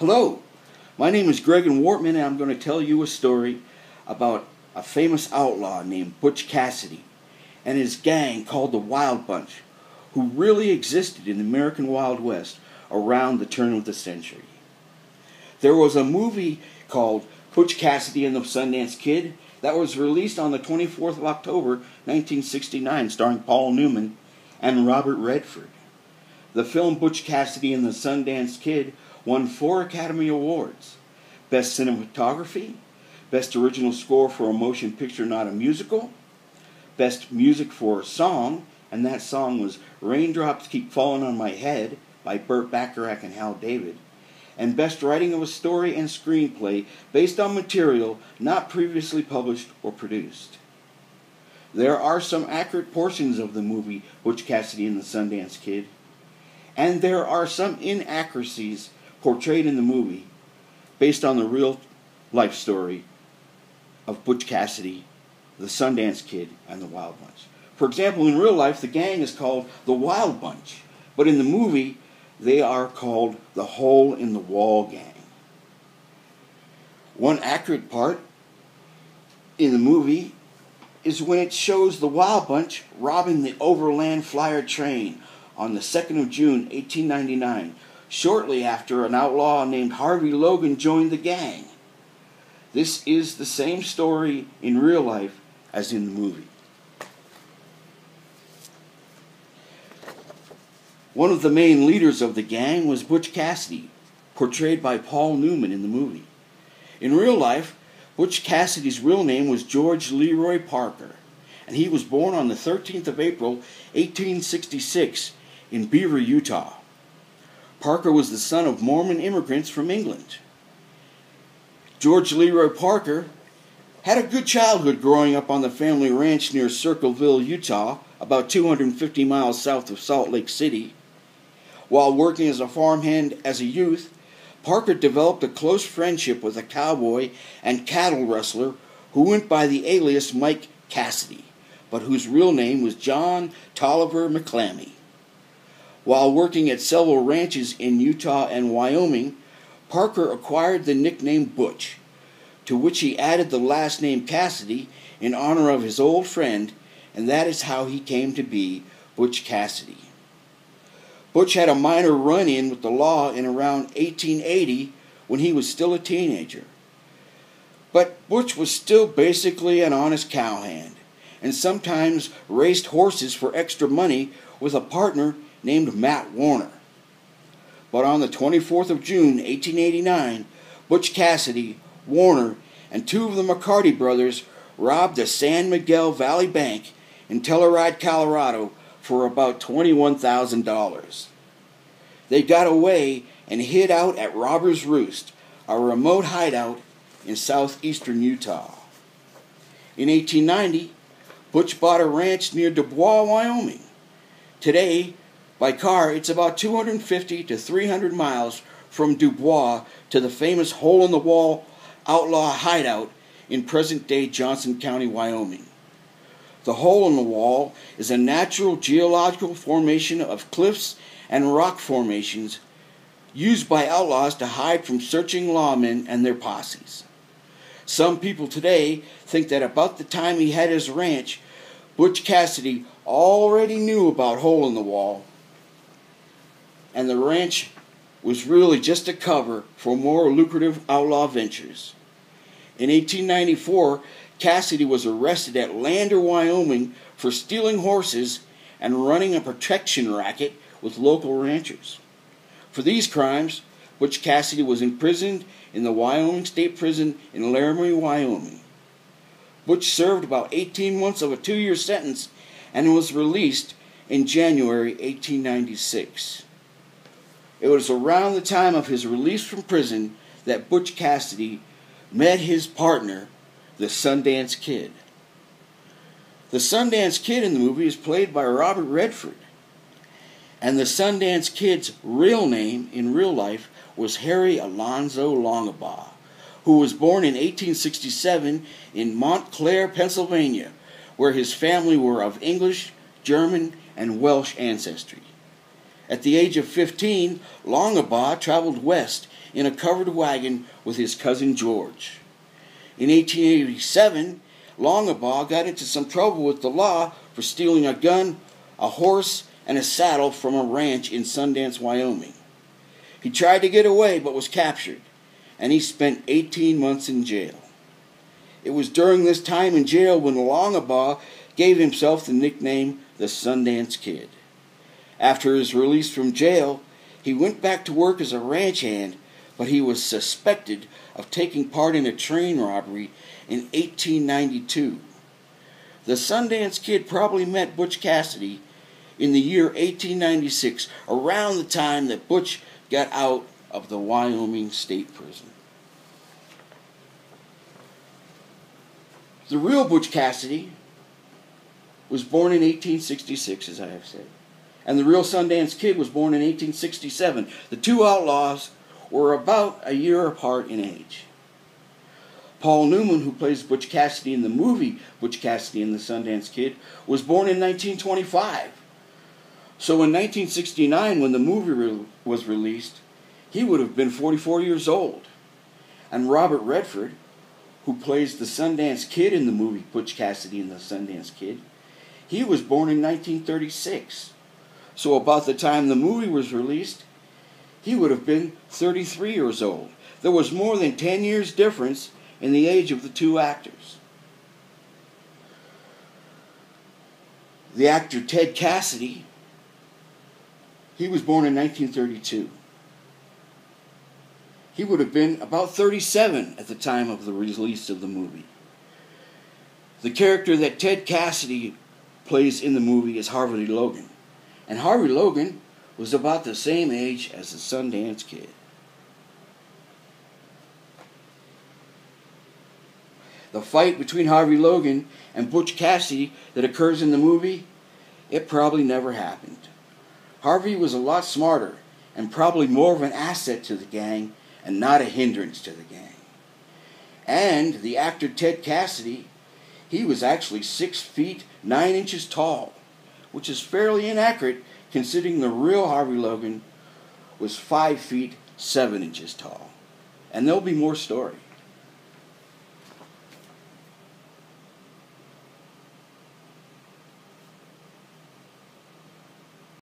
Hello, my name is Gregan Wortmann, and I'm going to tell you a story about a famous outlaw named Butch Cassidy and his gang called the Wild Bunch, who really existed in the American Wild West around the turn of the century. There was a movie called Butch Cassidy and the Sundance Kid that was released on the 24th of October, 1969, starring Paul Newman and Robert Redford. The film Butch Cassidy and the Sundance Kid won 4 Academy Awards: Best Cinematography, Best Original Score for a Motion Picture Not a Musical, Best Music for a Song, and that song was Raindrops Keep Falling on My Head by Burt Bacharach and Hal David, and Best Writing of a Story and Screenplay based on material not previously published or produced. There are some accurate portions of the movie Butch Cassidy and the Sundance Kid, and there are some inaccuracies portrayed in the movie based on the real life story of Butch Cassidy, the Sundance Kid, and the Wild Bunch. For example, in real life, the gang is called the Wild Bunch, but in the movie, they are called the Hole in the Wall Gang. One accurate part in the movie is when it shows the Wild Bunch robbing the Overland Flyer train on the 2nd of June, 1899, shortly after an outlaw named Harvey Logan joined the gang. This is the same story in real life as in the movie. One of the main leaders of the gang was Butch Cassidy, portrayed by Paul Newman in the movie. In real life, Butch Cassidy's real name was George Leroy Parker, and he was born on the 13th of April, 1866, in Beaver, Utah. Parker was the son of Mormon immigrants from England. George Leroy Parker had a good childhood growing up on the family ranch near Circleville, Utah, about 250 miles south of Salt Lake City. While working as a farmhand as a youth, Parker developed a close friendship with a cowboy and cattle rustler who went by the alias Mike Cassidy, but whose real name was John Tolliver McClammy. While working at several ranches in Utah and Wyoming, Parker acquired the nickname Butch, to which he added the last name Cassidy in honor of his old friend, and that is how he came to be Butch Cassidy. Butch had a minor run-in with the law in around 1880 when he was still a teenager. But Butch was still basically an honest cowhand, and sometimes raced horses for extra money with a partner named Matt Warner. But on the 24th of June, 1889, Butch Cassidy, Warner, and 2 of the McCarty brothers robbed the San Miguel Valley Bank in Telluride, Colorado for about $21,000. They got away and hid out at Robber's Roost, a remote hideout in southeastern Utah. In 1890, Butch bought a ranch near Dubois, Wyoming. Today, by car, it's about 250 to 300 miles from Dubois to the famous hole-in-the-wall outlaw hideout in present-day Johnson County, Wyoming. The hole-in-the-wall is a natural geological formation of cliffs and rock formations used by outlaws to hide from searching lawmen and their posses. Some people today think that about the time he had his ranch, Butch Cassidy already knew about hole-in-the-wall, and the ranch was really just a cover for more lucrative outlaw ventures. In 1894, Cassidy was arrested at Lander, Wyoming for stealing horses and running a protection racket with local ranchers. For these crimes, Butch Cassidy was imprisoned in the Wyoming State Prison in Laramie, Wyoming. Butch served about 18 months of a 2-year sentence and was released in January 1896. It was around the time of his release from prison that Butch Cassidy met his partner, the Sundance Kid. The Sundance Kid in the movie is played by Robert Redford, and the Sundance Kid's real name in real life was Harry Alonzo Longabaugh, who was born in 1867 in Montclair, Pennsylvania, where his family were of English, German, and Welsh ancestry. At the age of 15, Longabaugh traveled west in a covered wagon with his cousin George. In 1887, Longabaugh got into some trouble with the law for stealing a gun, a horse, and a saddle from a ranch in Sundance, Wyoming. He tried to get away but was captured, and he spent 18 months in jail. It was during this time in jail when Longabaugh gave himself the nickname the Sundance Kid. After his release from jail, he went back to work as a ranch hand, but he was suspected of taking part in a train robbery in 1892. The Sundance Kid probably met Butch Cassidy in the year 1896, around the time that Butch got out of the Wyoming State Prison. The real Butch Cassidy was born in 1866, as I have said, and the real Sundance Kid was born in 1867. The two outlaws were about a year apart in age. Paul Newman, who plays Butch Cassidy in the movie Butch Cassidy and the Sundance Kid, was born in 1925. So in 1969, when the movie was released, he would have been 44 years old. And Robert Redford, who plays the Sundance Kid in the movie Butch Cassidy and the Sundance Kid, he was born in 1936. So about the time the movie was released, he would have been 33 years old. There was more than 10 years difference in the age of the two actors. The actor Ted Cassidy, he was born in 1932. He would have been about 37 at the time of the release of the movie. The character that Ted Cassidy plays in the movie is Harvey Logan. And Harvey Logan was about the same age as the Sundance Kid. The fight between Harvey Logan and Butch Cassidy that occurs in the movie, it probably never happened. Harvey was a lot smarter and probably more of an asset to the gang and not a hindrance to the gang. And the actor Ted Cassidy, he was actually 6 feet 9 inches tall, which is fairly inaccurate considering the real Harvey Logan was 5 feet 7 inches tall. And there'll be more story.